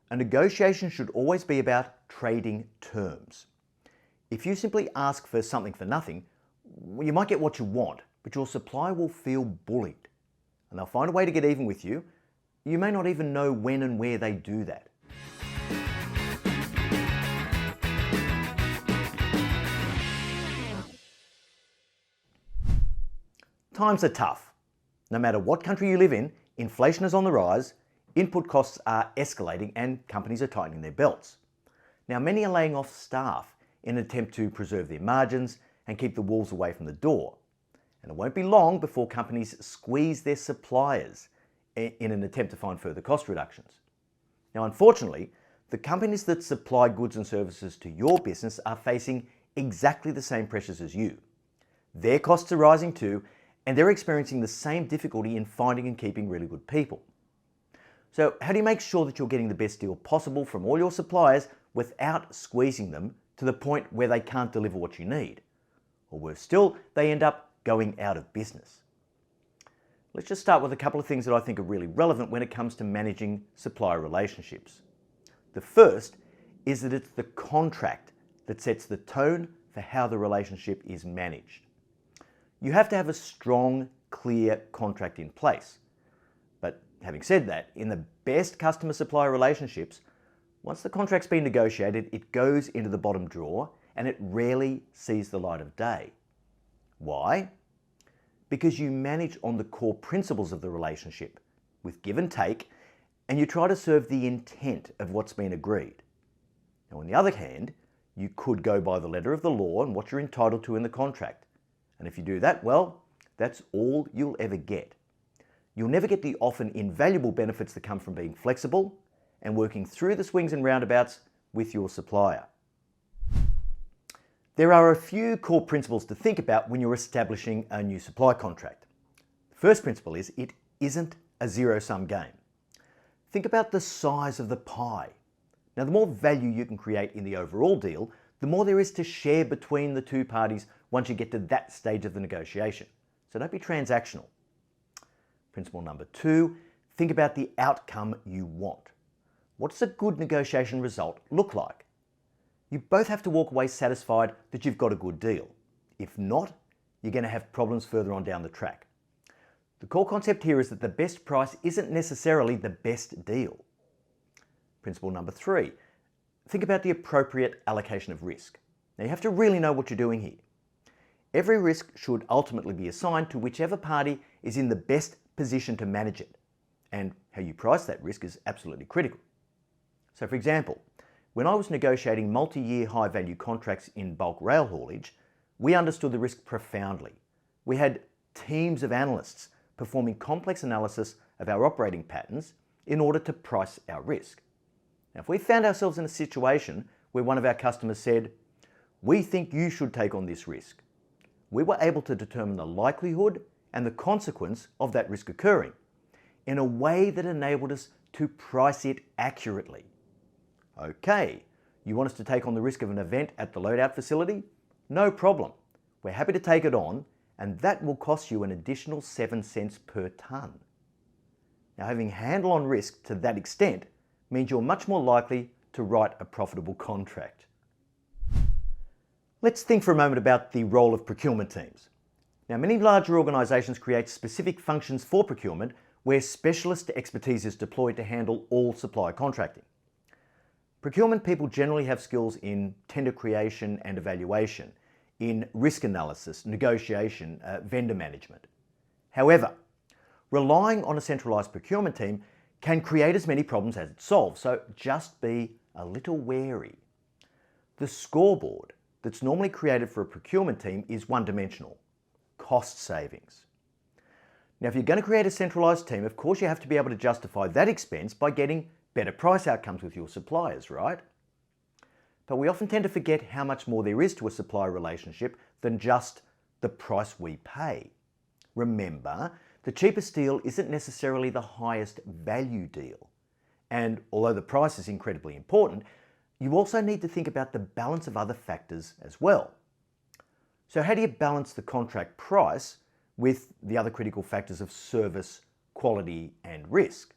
A negotiation should always be about trading terms. If you simply ask for something for nothing, you might get what you want, but your supplier will feel bullied and they'll find a way to get even with you. You may not even know when and where they do that. Times are tough. No matter what country you live in, inflation is on the rise, input costs are escalating, and companies are tightening their belts. Now, many are laying off staff in an attempt to preserve their margins and keep the wolves away from the door. And it won't be long before companies squeeze their suppliers in an attempt to find further cost reductions. Now, unfortunately, the companies that supply goods and services to your business are facing exactly the same pressures as you. Their costs are rising too, and they're experiencing the same difficulty in finding and keeping really good people. So how do you make sure that you're getting the best deal possible from all your suppliers without squeezing them to the point where they can't deliver what you need? Or worse still, they end up going out of business. Let's just start with a couple of things that I think are really relevant when it comes to managing supplier relationships. The first is that it's the contract that sets the tone for how the relationship is managed. You have to have a strong, clear contract in place. But having said that, in the best customer-supplier relationships, once the contract's been negotiated, it goes into the bottom drawer and it rarely sees the light of day. Why? Because you manage on the core principles of the relationship with give and take, and you try to serve the intent of what's been agreed. Now, on the other hand, you could go by the letter of the law and what you're entitled to in the contract. And if you do that, well, that's all you'll ever get. You'll never get the often invaluable benefits that come from being flexible and working through the swings and roundabouts with your supplier. There are a few core principles to think about when you're establishing a new supply contract. The first principle is it isn't a zero-sum game. Think about the size of the pie. Now, the more value you can create in the overall deal, the more there is to share between the two parties once you get to that stage of the negotiation. So don't be transactional. Principle number 2, think about the outcome you want. What does a good negotiation result look like? You both have to walk away satisfied that you've got a good deal. If not, you're going to have problems further on down the track. The core concept here is that the best price isn't necessarily the best deal. Principle number 3, think about the appropriate allocation of risk. Now, you have to really know what you're doing here. Every risk should ultimately be assigned to whichever party is in the best position to manage it, and how you price that risk is absolutely critical. So, for example, when I was negotiating multi-year high-value contracts in bulk rail haulage, we understood the risk profoundly. We had teams of analysts performing complex analysis of our operating patterns in order to price our risk. Now, if we found ourselves in a situation where one of our customers said, "We think you should take on this risk," we were able to determine the likelihood and the consequence of that risk occurring in a way that enabled us to price it accurately. Okay, you want us to take on the risk of an event at the loadout facility? No problem. We're happy to take it on, and that will cost you an additional 7 cents per tonne. Now, having a handle on risk to that extent means you're much more likely to write a profitable contract. Let's think for a moment about the role of procurement teams. Now, many larger organisations create specific functions for procurement where specialist expertise is deployed to handle all supplier contracting. Procurement people generally have skills in tender creation and evaluation, in risk analysis, negotiation, vendor management. However, relying on a centralised procurement team can create as many problems as it solves, so just be a little wary. The scoreboard that's normally created for a procurement team is one-dimensional: cost savings. Now, if you're going to create a centralised team, of course you have to be able to justify that expense by getting better price outcomes with your suppliers, right? But we often tend to forget how much more there is to a supplier relationship than just the price we pay. Remember, the cheapest deal isn't necessarily the highest value deal. And although the price is incredibly important, you also need to think about the balance of other factors as well. So how do you balance the contract price with the other critical factors of service, quality, and risk?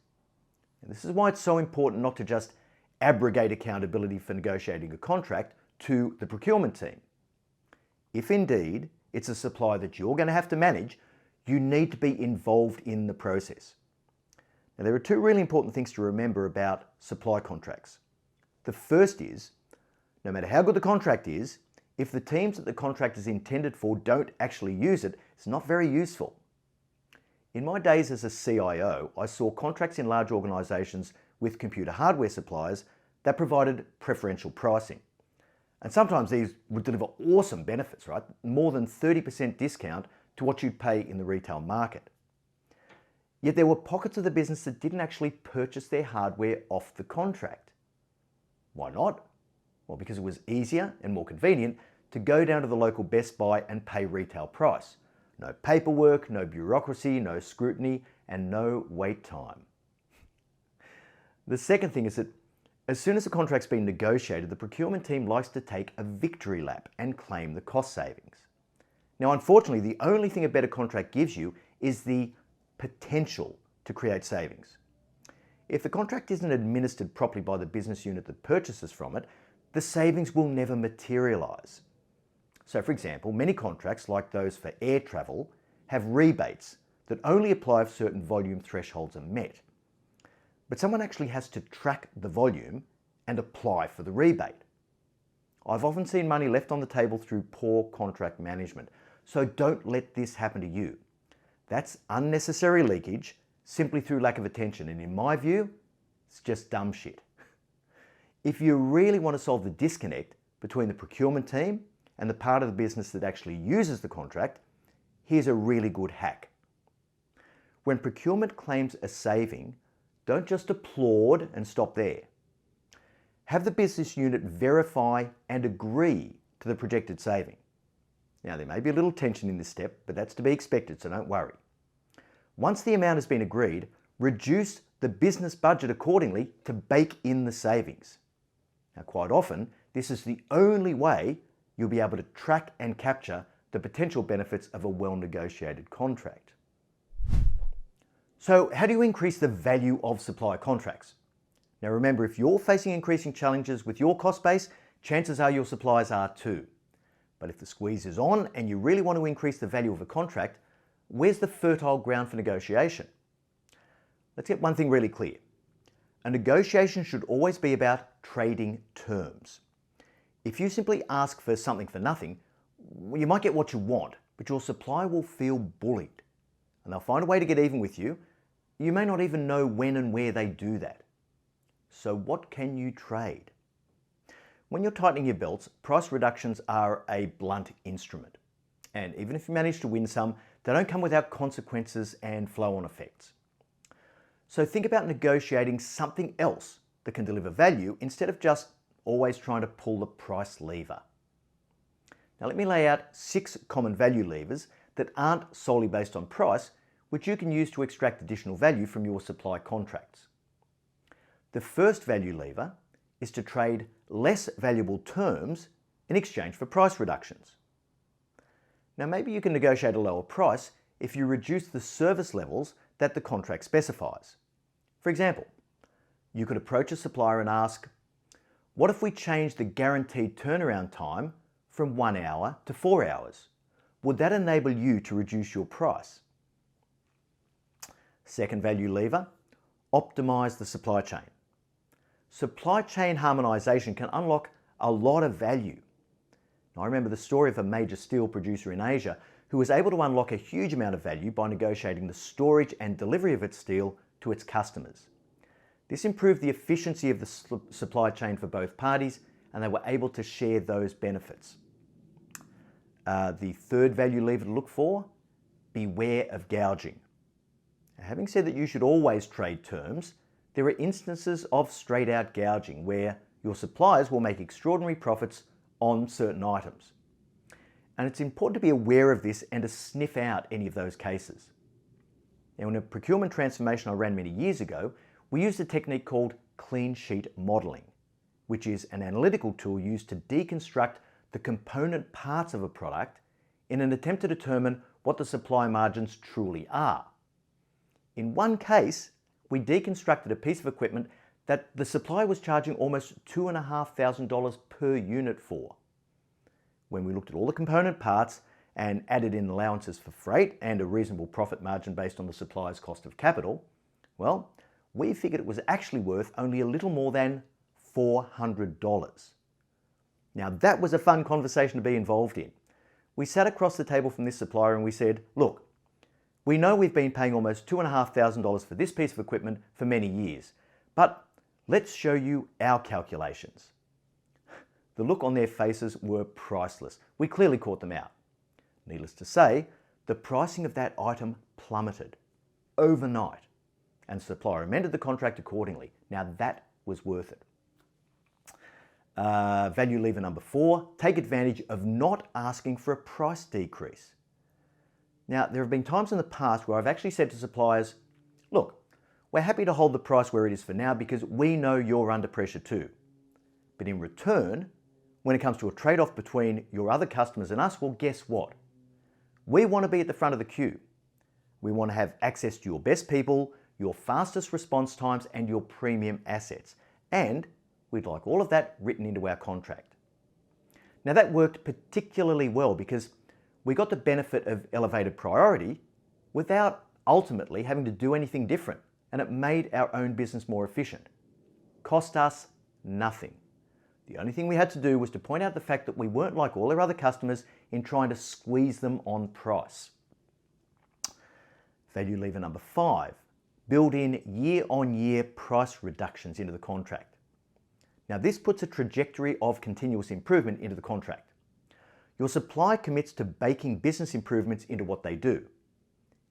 And this is why it's so important not to just abrogate accountability for negotiating a contract to the procurement team. If indeed it's a supply that you're going to have to manage, you need to be involved in the process. Now, there are two really important things to remember about supply contracts. The first is, no matter how good the contract is, if the teams that the contract is intended for don't actually use it, it's not very useful. In my days as a CIO, I saw contracts in large organisations with computer hardware suppliers that provided preferential pricing. And sometimes these would deliver awesome benefits, right? More than 30% discount to what you'd pay in the retail market. Yet there were pockets of the business that didn't actually purchase their hardware off the contract. Why not? Well, because it was easier and more convenient to go down to the local Best Buy and pay retail price. No paperwork, no bureaucracy, no scrutiny, and no wait time. The second thing is that as soon as the contract's been negotiated, the procurement team likes to take a victory lap and claim the cost savings. Now, unfortunately, the only thing a better contract gives you is the potential to create savings. If the contract isn't administered properly by the business unit that purchases from it, the savings will never materialise. So, for example, many contracts, like those for air travel, have rebates that only apply if certain volume thresholds are met. But someone actually has to track the volume and apply for the rebate. I've often seen money left on the table through poor contract management, so don't let this happen to you. That's unnecessary leakage simply through lack of attention, and in my view, it's just dumb shit. If you really want to solve the disconnect between the procurement team and the part of the business that actually uses the contract, here's a really good hack. When procurement claims a saving, don't just applaud and stop there. Have the business unit verify and agree to the projected saving. Now, there may be a little tension in this step, but that's to be expected, so don't worry. Once the amount has been agreed, reduce the business budget accordingly to bake in the savings. Now, quite often, this is the only way you'll be able to track and capture the potential benefits of a well-negotiated contract. So, how do you increase the value of supply contracts? Now remember, if you're facing increasing challenges with your cost base, chances are your suppliers are too. But if the squeeze is on and you really want to increase the value of a contract, where's the fertile ground for negotiation? Let's get one thing really clear. A negotiation should always be about trading terms. If you simply ask for something for nothing, you might get what you want, but your supplier will feel bullied. And they'll find a way to get even with you. You may not even know when and where they do that. So what can you trade? When you're tightening your belts, price reductions are a blunt instrument. And even if you manage to win some, they don't come without consequences and flow-on effects. So think about negotiating something else that can deliver value instead of just always trying to pull the price lever. Now let me lay out 6 common value levers that aren't solely based on price, which you can use to extract additional value from your supply contracts. The first value lever is to trade less valuable terms in exchange for price reductions. Now maybe you can negotiate a lower price if you reduce the service levels that the contract specifies. For example, you could approach a supplier and ask, what if we change the guaranteed turnaround time from 1 hour to 4 hours? Would that enable you to reduce your price? Second value lever, optimize the supply chain. Supply chain harmonization can unlock a lot of value. Now, I remember the story of a major steel producer in Asia who was able to unlock a huge amount of value by negotiating the storage and delivery of its steel to its customers. This improved the efficiency of the supply chain for both parties, and they were able to share those benefits. The third value lever to look for, beware of gouging. Now, having said that you should always trade terms, there are instances of straight out gouging where your suppliers will make extraordinary profits on certain items. And it's important to be aware of this and to sniff out any of those cases. Now, in a procurement transformation I ran many years ago, we used a technique called clean sheet modeling, which is an analytical tool used to deconstruct the component parts of a product in an attempt to determine what the supply margins truly are. In one case, we deconstructed a piece of equipment that the supplier was charging almost $2,500 per unit for. When we looked at all the component parts and added in allowances for freight and a reasonable profit margin based on the supplier's cost of capital, well, we figured it was actually worth only a little more than $400. Now that was a fun conversation to be involved in. We sat across the table from this supplier and we said, look, we know we've been paying almost $2,500 for this piece of equipment for many years, but let's show you our calculations. The look on their faces were priceless. We clearly caught them out. Needless to say, the pricing of that item plummeted overnight, and the supplier amended the contract accordingly. Now that was worth it. Value lever number 4, take advantage of not asking for a price decrease. Now, there have been times in the past where I've actually said to suppliers, look, we're happy to hold the price where it is for now because we know you're under pressure too. But in return, when it comes to a trade-off between your other customers and us, well, guess what? We want to be at the front of the queue. We want to have access to your best people, your fastest response times, and your premium assets. And we'd like all of that written into our contract. Now that worked particularly well because we got the benefit of elevated priority without ultimately having to do anything different, and it made our own business more efficient. Cost us nothing. The only thing we had to do was to point out the fact that we weren't like all our other customers in trying to squeeze them on price. Value lever number 5, build in year-on-year price reductions into the contract. Now this puts a trajectory of continuous improvement into the contract. Your supplier commits to baking business improvements into what they do.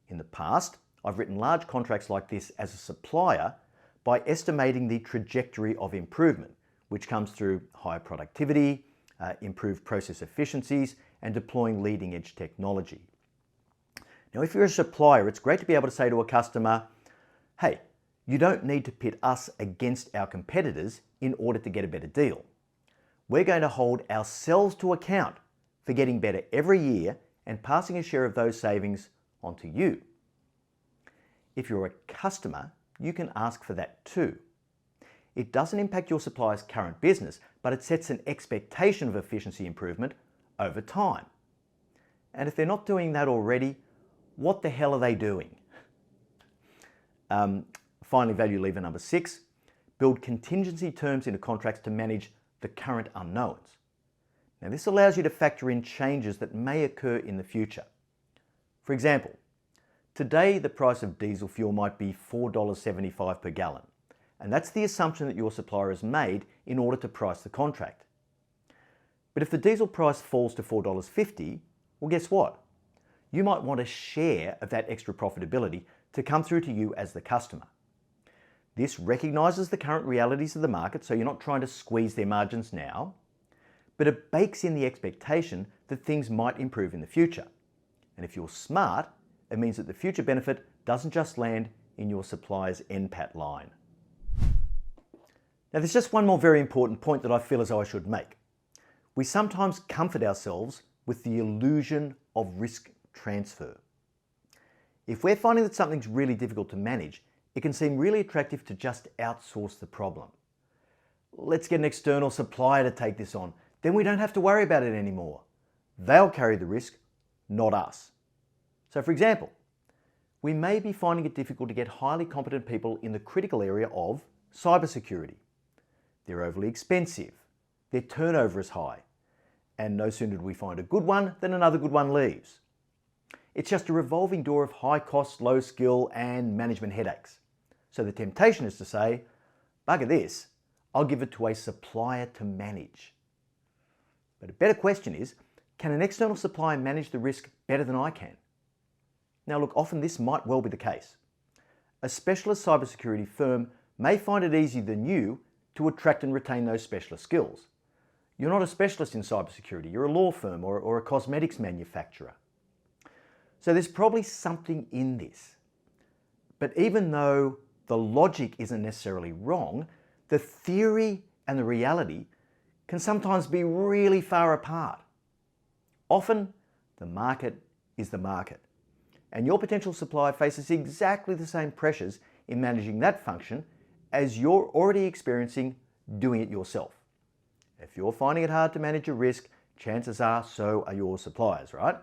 In the past, I've written large contracts like this as a supplier by estimating the trajectory of improvement, which comes through higher productivity, improved process efficiencies, and deploying leading-edge technology. Now, if you're a supplier, it's great to be able to say to a customer, hey, you don't need to pit us against our competitors in order to get a better deal. We're going to hold ourselves to account for getting better every year and passing a share of those savings onto you. If you're a customer, you can ask for that too. It doesn't impact your supplier's current business, but it sets an expectation of efficiency improvement over time. And if they're not doing that already, what the hell are they doing? Finally, value lever number 6, build contingency terms into contracts to manage the current unknowns. Now this allows you to factor in changes that may occur in the future. For example, today the price of diesel fuel might be $4.75 per gallon, and that's the assumption that your supplier has made in order to price the contract. But if the diesel price falls to $4.50, well, guess what? You might want a share of that extra profitability to come through to you as the customer. This recognises the current realities of the market, so you're not trying to squeeze their margins now, but it bakes in the expectation that things might improve in the future. And if you're smart, it means that the future benefit doesn't just land in your supplier's NPAT line. Now there's just one more very important point that I feel as though I should make. We sometimes comfort ourselves with the illusion of risk transfer. If we're finding that something's really difficult to manage, it can seem really attractive to just outsource the problem. Let's get an external supplier to take this on. Then we don't have to worry about it anymore. They'll carry the risk, not us. So for example, we may be finding it difficult to get highly competent people in the critical area of cybersecurity. They're overly expensive, their turnover is high, and no sooner do we find a good one than another good one leaves. It's just a revolving door of high cost, low skill, and management headaches. So the temptation is to say, bugger this, I'll give it to a supplier to manage. But a better question is, can an external supplier manage the risk better than I can? Now look, often this might well be the case. A specialist cybersecurity firm may find it easier than you to attract and retain those specialist skills. You're not a specialist in cybersecurity, you're a law firm or a cosmetics manufacturer. So there's probably something in this. But even though the logic isn't necessarily wrong, the theory and the reality can sometimes be really far apart. Often, the market is the market, and your potential supplier faces exactly the same pressures in managing that function as you're already experiencing doing it yourself. If you're finding it hard to manage your risk, chances are so are your suppliers, right?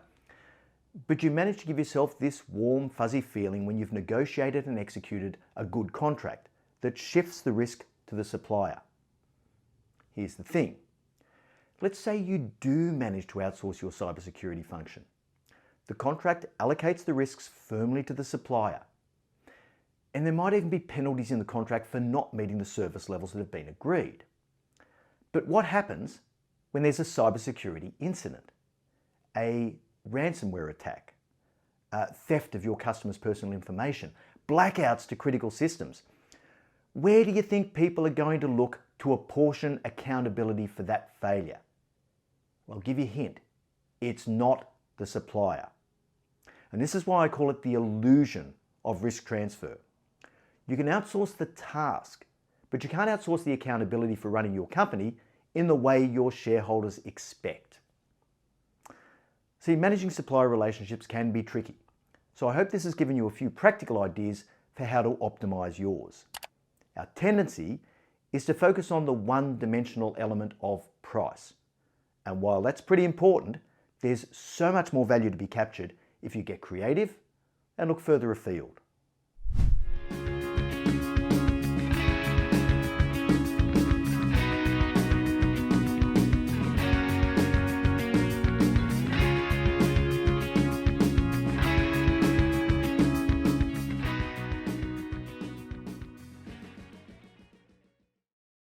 But you manage to give yourself this warm, fuzzy feeling when you've negotiated and executed a good contract that shifts the risk to the supplier. Here's the thing. Let's say you do manage to outsource your cybersecurity function. The contract allocates the risks firmly to the supplier. And there might even be penalties in the contract for not meeting the service levels that have been agreed. But what happens when there's a cybersecurity incident? A ransomware attack, theft of your customer's personal information, blackouts to critical systems. Where do you think people are going to look to apportion accountability for that failure? Well, I'll give you a hint. It's not the supplier. And this is why I call it the illusion of risk transfer. You can outsource the task, but you can't outsource the accountability for running your company in the way your shareholders expect. See, managing supplier relationships can be tricky. So I hope this has given you a few practical ideas for how to optimize yours. Our tendency is to focus on the one-dimensional element of price. And while that's pretty important, there's so much more value to be captured if you get creative and look further afield.